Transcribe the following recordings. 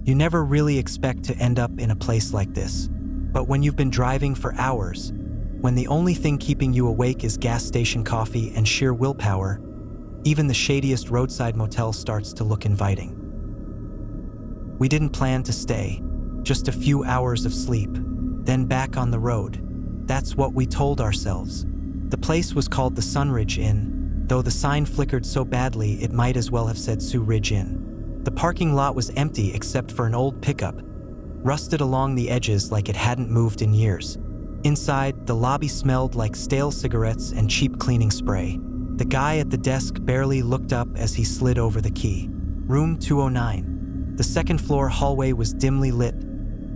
You never really expect to end up in a place like this. But when you've been driving for hours, when the only thing keeping you awake is gas station coffee and sheer willpower, even the shadiest roadside motel starts to look inviting. We didn't plan to stay, just a few hours of sleep, then back on the road. That's what we told ourselves. The place was called the Sunridge Inn, though the sign flickered so badly it might as well have said Sioux Ridge Inn. The parking lot was empty except for an old pickup, rusted along the edges like it hadn't moved in years. Inside, the lobby smelled like stale cigarettes and cheap cleaning spray. The guy at the desk barely looked up as he slid over the key. Room 209. The second-floor hallway was dimly lit,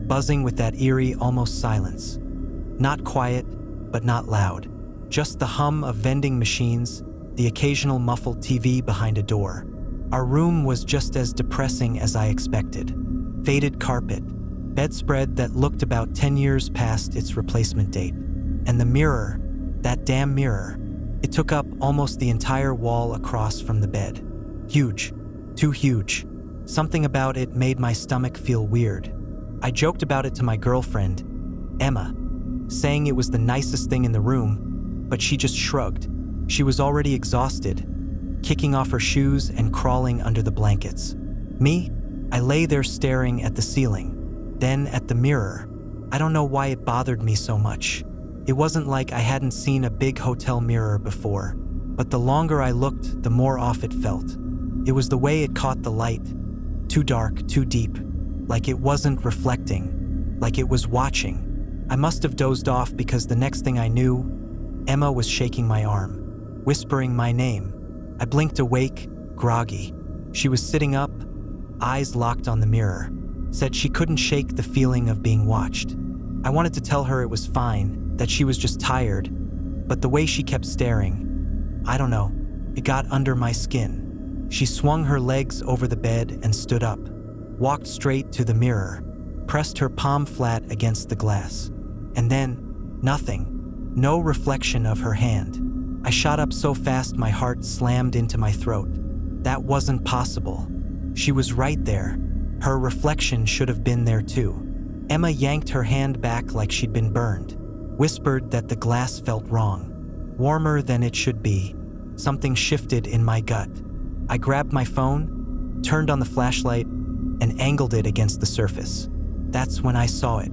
buzzing with that eerie, almost silence. Not quiet, but not loud. Just the hum of vending machines, the occasional muffled TV behind a door. Our room was just as depressing as I expected. Faded carpet, bedspread that looked about 10 years past its replacement date. And the mirror, that damn mirror, it took up almost the entire wall across from the bed. Huge, too huge. Something about it made my stomach feel weird. I joked about it to my girlfriend, Emma, saying it was the nicest thing in the room, but she just shrugged. She was already exhausted, kicking off her shoes and crawling under the blankets. Me? I lay there staring at the ceiling, then at the mirror. I don't know why it bothered me so much. It wasn't like I hadn't seen a big hotel mirror before, but the longer I looked, the more off it felt. It was the way it caught the light, too dark, too deep, like it wasn't reflecting, like it was watching. I must have dozed off because the next thing I knew, Emma was shaking my arm, whispering my name. I blinked awake, groggy. She was sitting up, eyes locked on the mirror, said she couldn't shake the feeling of being watched. I wanted to tell her it was fine, that she was just tired, but the way she kept staring, I don't know, it got under my skin. She swung her legs over the bed and stood up, walked straight to the mirror, pressed her palm flat against the glass. And then, nothing. No reflection of her hand. I shot up so fast my heart slammed into my throat. That wasn't possible. She was right there. Her reflection should have been there too. Emma yanked her hand back like she'd been burned, whispered that the glass felt wrong, warmer than it should be. Something shifted in my gut. I grabbed my phone, turned on the flashlight, and angled it against the surface. That's when I saw it.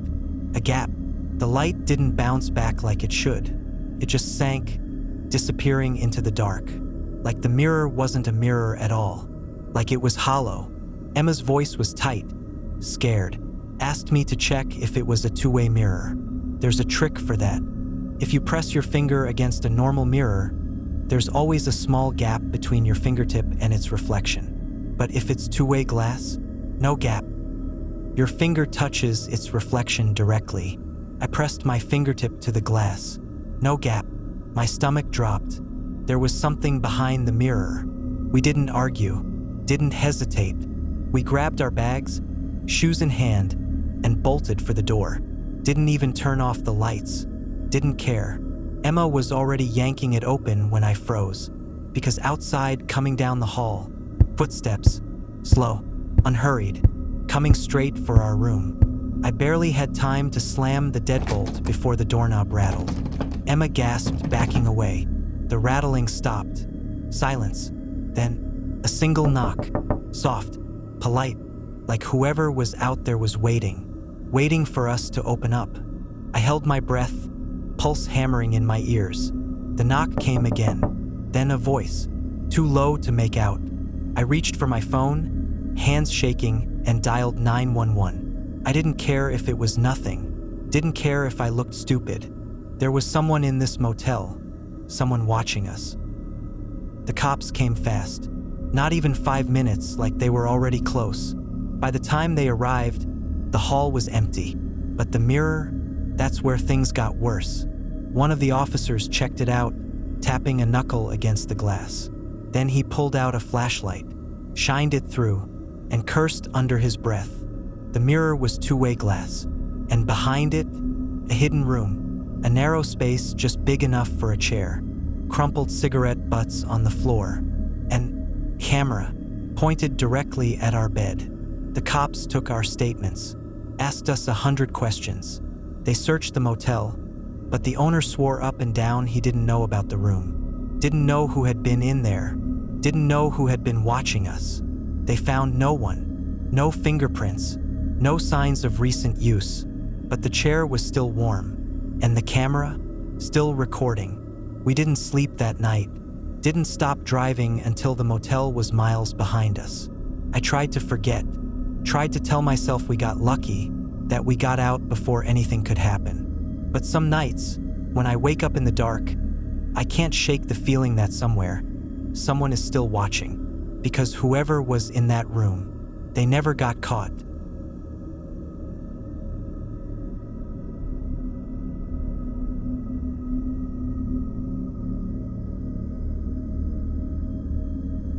A gap. The light didn't bounce back like it should. It just sank, disappearing into the dark. Like the mirror wasn't a mirror at all. Like it was hollow. Emma's voice was tight, scared. Asked me to check if it was a two-way mirror. There's a trick for that. If you press your finger against a normal mirror, there's always a small gap between your fingertip and its reflection. But if it's two-way glass, no gap. Your finger touches its reflection directly. I pressed my fingertip to the glass. No gap. My stomach dropped. There was something behind the mirror. We didn't argue, didn't hesitate. We grabbed our bags, shoes in hand, and bolted for the door. Didn't even turn off the lights. Didn't care. Emma was already yanking it open when I froze, because outside, coming down the hall, footsteps, slow, unhurried, coming straight for our room. I barely had time to slam the deadbolt before the doorknob rattled. Emma gasped, backing away. The rattling stopped. Silence. Then, a single knock. Soft, polite, like whoever was out there was waiting for us to open up. I held my breath, pulse hammering in my ears. The knock came again. Then a voice, too low to make out. I reached for my phone, hands shaking, and dialed 911. I didn't care if it was nothing. Didn't care if I looked stupid. There was someone in this motel, someone watching us. The cops came fast. Not even 5 minutes, like they were already close. By the time they arrived, the hall was empty. But the mirror, that's where things got worse. One of the officers checked it out, tapping a knuckle against the glass. Then he pulled out a flashlight, shined it through, and cursed under his breath. The mirror was two-way glass, and behind it, a hidden room, a narrow space just big enough for a chair, crumpled cigarette butts on the floor, and camera pointed directly at our bed. The cops took our statements, asked us 100 questions. They searched the motel, but the owner swore up and down he didn't know about the room, didn't know who had been in there, didn't know who had been watching us. They found no one, no fingerprints, no signs of recent use, but the chair was still warm, and the camera, still recording. We didn't sleep that night, didn't stop driving until the motel was miles behind us. I tried to forget, tried to tell myself we got lucky, that we got out before anything could happen. But some nights, when I wake up in the dark, I can't shake the feeling that somewhere, someone is still watching, because whoever was in that room, they never got caught.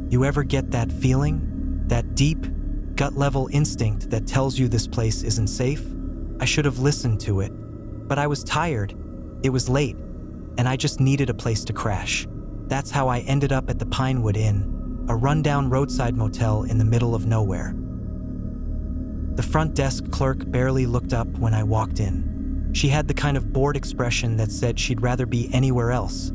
You ever get that feeling? That deep, gut-level instinct that tells you this place isn't safe? I should have listened to it, but I was tired, it was late, and I just needed a place to crash. That's how I ended up at the Pinewood Inn, a rundown roadside motel in the middle of nowhere. The front desk clerk barely looked up when I walked in. She had the kind of bored expression that said she'd rather be anywhere else,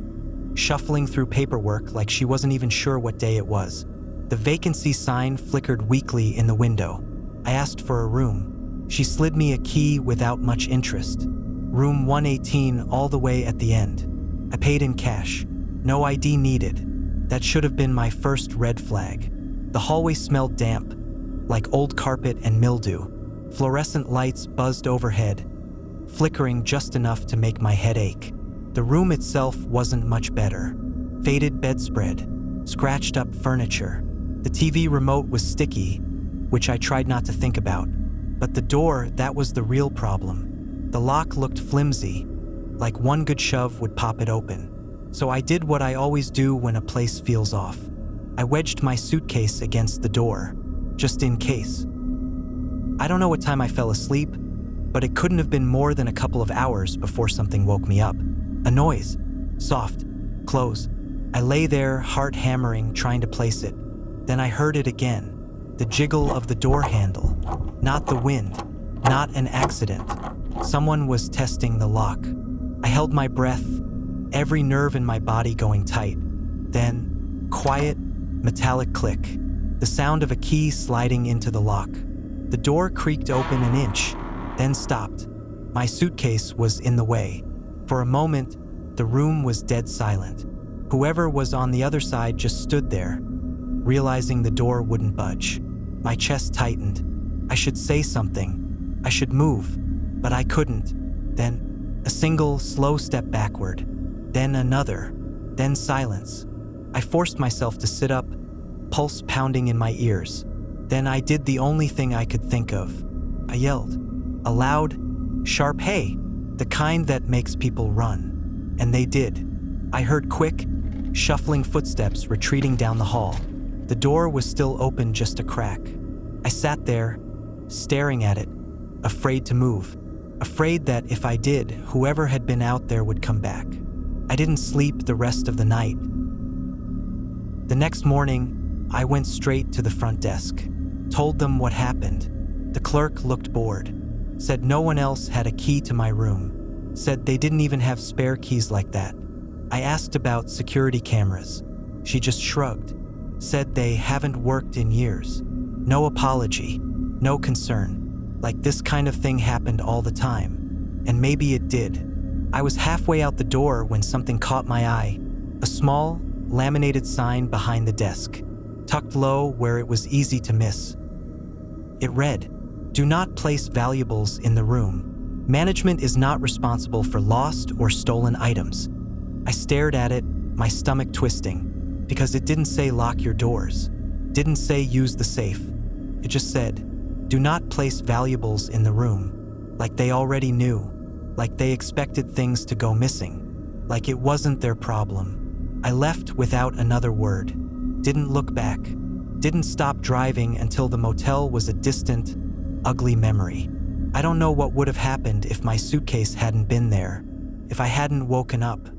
shuffling through paperwork like she wasn't even sure what day it was. The vacancy sign flickered weakly in the window. I asked for a room. She slid me a key without much interest. Room 118, all the way at the end. I paid in cash. No ID needed. That should have been my first red flag. The hallway smelled damp, like old carpet and mildew. Fluorescent lights buzzed overhead, flickering just enough to make my head ache. The room itself wasn't much better. Faded bedspread, scratched up furniture. The TV remote was sticky, which I tried not to think about. But the door, that was the real problem. The lock looked flimsy, like one good shove would pop it open. So I did what I always do when a place feels off. I wedged my suitcase against the door, just in case. I don't know what time I fell asleep, but it couldn't have been more than a couple of hours before something woke me up. A noise. Soft. Close. I lay there, heart hammering, trying to place it. Then I heard it again. The jiggle of the door handle. Not the wind. Not an accident. Someone was testing the lock. I held my breath, every nerve in my body going tight. Then, quiet, metallic click. The sound of a key sliding into the lock. The door creaked open an inch, then stopped. My suitcase was in the way. For a moment, the room was dead silent. Whoever was on the other side just stood there, realizing the door wouldn't budge. My chest tightened. I should say something. I should move, but I couldn't. Then, a single, slow step backward. Then another. Then silence. I forced myself to sit up, pulse pounding in my ears. Then I did the only thing I could think of. I yelled. A loud, sharp hey. The kind that makes people run. And they did. I heard quick, shuffling footsteps retreating down the hall. The door was still open just a crack. I sat there, staring at it, afraid to move. Afraid that if I did, whoever had been out there would come back. I didn't sleep the rest of the night. The next morning, I went straight to the front desk, told them what happened. The clerk looked bored. Said no one else had a key to my room. Said they didn't even have spare keys like that. I asked about security cameras. She just shrugged. Said they haven't worked in years. No apology, no concern. Like this kind of thing happened all the time. And maybe it did. I was halfway out the door when something caught my eye. A small, laminated sign behind the desk, tucked low where it was easy to miss. It read, "Do not place valuables in the room. Management is not responsible for lost or stolen items." I stared at it, my stomach twisting, because it didn't say lock your doors. Didn't say use the safe. It just said, "Do not place valuables in the room." Like they already knew. Like they expected things to go missing. Like it wasn't their problem. I left without another word. Didn't look back. Didn't stop driving until the motel was a distant, ugly memory. I don't know what would have happened if my suitcase hadn't been there, if I hadn't woken up.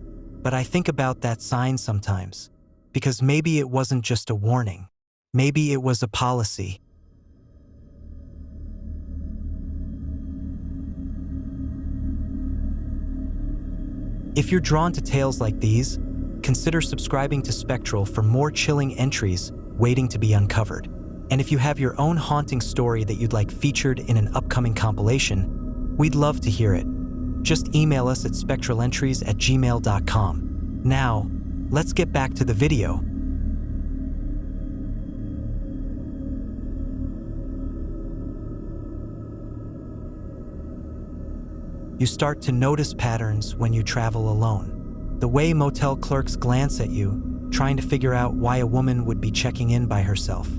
But I think about that sign sometimes, because maybe it wasn't just a warning. Maybe it was a policy. If you're drawn to tales like these, consider subscribing to Spectral for more chilling entries waiting to be uncovered. And if you have your own haunting story that you'd like featured in an upcoming compilation, we'd love to hear it. Just email us at spectralentries@gmail.com. Now, let's get back to the video. You start to notice patterns when you travel alone. The way motel clerks glance at you, trying to figure out why a woman would be checking in by herself.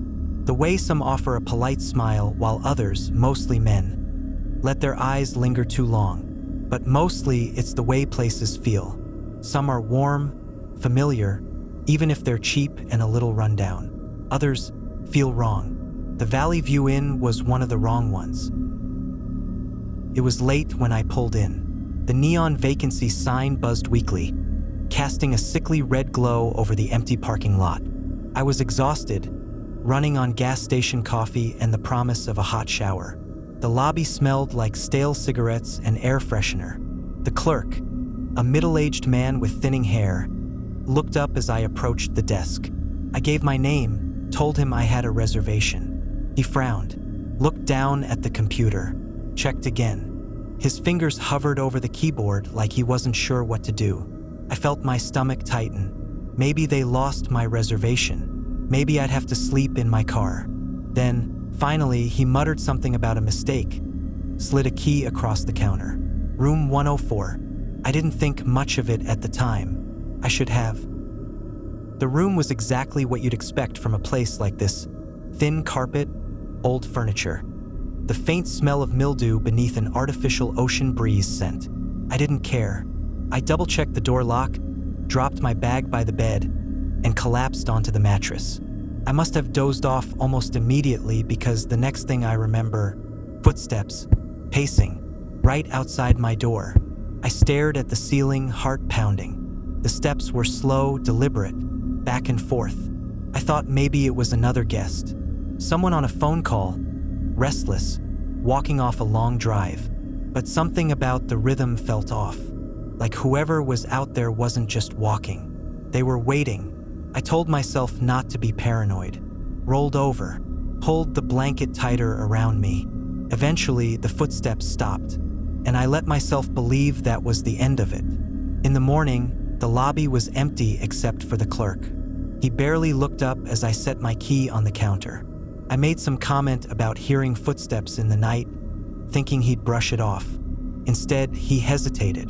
The way some offer a polite smile while others, mostly men, let their eyes linger too long. But mostly it's the way places feel. Some are warm, familiar, even if they're cheap and a little rundown. Others feel wrong. The Valley View Inn was one of the wrong ones. It was late when I pulled in. The neon vacancy sign buzzed weakly, casting a sickly red glow over the empty parking lot. I was exhausted, running on gas station coffee and the promise of a hot shower. The lobby smelled like stale cigarettes and air freshener. The clerk, a middle-aged man with thinning hair, looked up as I approached the desk. I gave my name, told him I had a reservation. He frowned, looked down at the computer, checked again. His fingers hovered over the keyboard like he wasn't sure what to do. I felt my stomach tighten. Maybe they lost my reservation. Maybe I'd have to sleep in my car. Then, finally, he muttered something about a mistake, slid a key across the counter. Room 104. I didn't think much of it at the time. I should have. The room was exactly what you'd expect from a place like this. Thin carpet, old furniture. The faint smell of mildew beneath an artificial ocean breeze scent. I didn't care. I double-checked the door lock, dropped my bag by the bed, and collapsed onto the mattress. I must have dozed off almost immediately because the next thing I remember, footsteps, pacing, right outside my door. I stared at the ceiling, heart pounding. The steps were slow, deliberate, back and forth. I thought maybe it was another guest. Someone on a phone call, restless, walking off a long drive. But something about the rhythm felt off. Like whoever was out there wasn't just walking. They were waiting. I told myself not to be paranoid. Rolled over, pulled the blanket tighter around me. Eventually, the footsteps stopped, and I let myself believe that was the end of it. In the morning, the lobby was empty except for the clerk. He barely looked up as I set my key on the counter. I made some comment about hearing footsteps in the night, thinking he'd brush it off. Instead, he hesitated.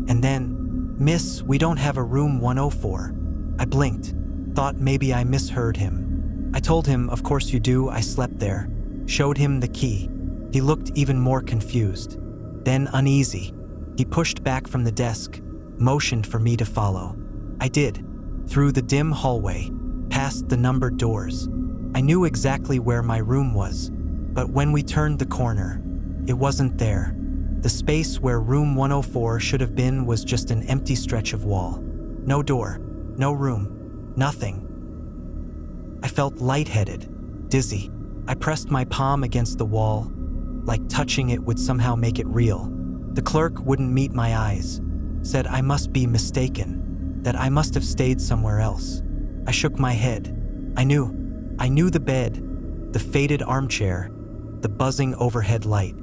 And then, "Miss, we don't have a room 104. I blinked, thought maybe I misheard him. I told him, of course you do, I slept there. Showed him the key. He looked even more confused, then uneasy. He pushed back from the desk, motioned for me to follow. I did, through the dim hallway, past the numbered doors. I knew exactly where my room was, but when we turned the corner, it wasn't there. The space where room 104 should have been was just an empty stretch of wall. No door, no room, nothing. I felt lightheaded, dizzy. I pressed my palm against the wall, like touching it would somehow make it real. The clerk wouldn't meet my eyes, said I must be mistaken, that I must have stayed somewhere else. I shook my head. I knew the bed, the faded armchair, the buzzing overhead light.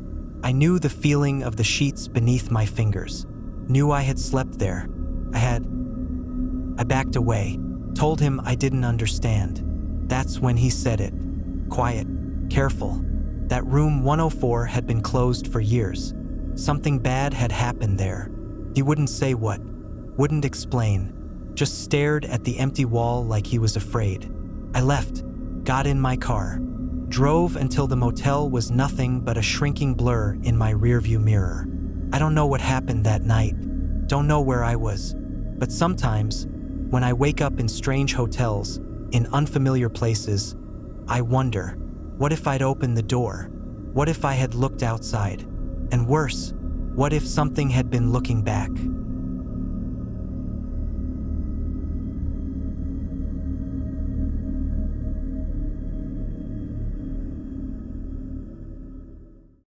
I knew the feeling of the sheets beneath my fingers. Knew I had slept there. I backed away, told him I didn't understand. That's when he said it. Quiet, careful. That room 104 had been closed for years. Something bad had happened there. He wouldn't say what, wouldn't explain, just stared at the empty wall like he was afraid. I left, got in my car, drove until the motel was nothing but a shrinking blur in my rearview mirror. I don't know what happened that night, don't know where I was, but sometimes, when I wake up in strange hotels, in unfamiliar places, I wonder, what if I'd opened the door? What if I had looked outside? And worse, what if something had been looking back?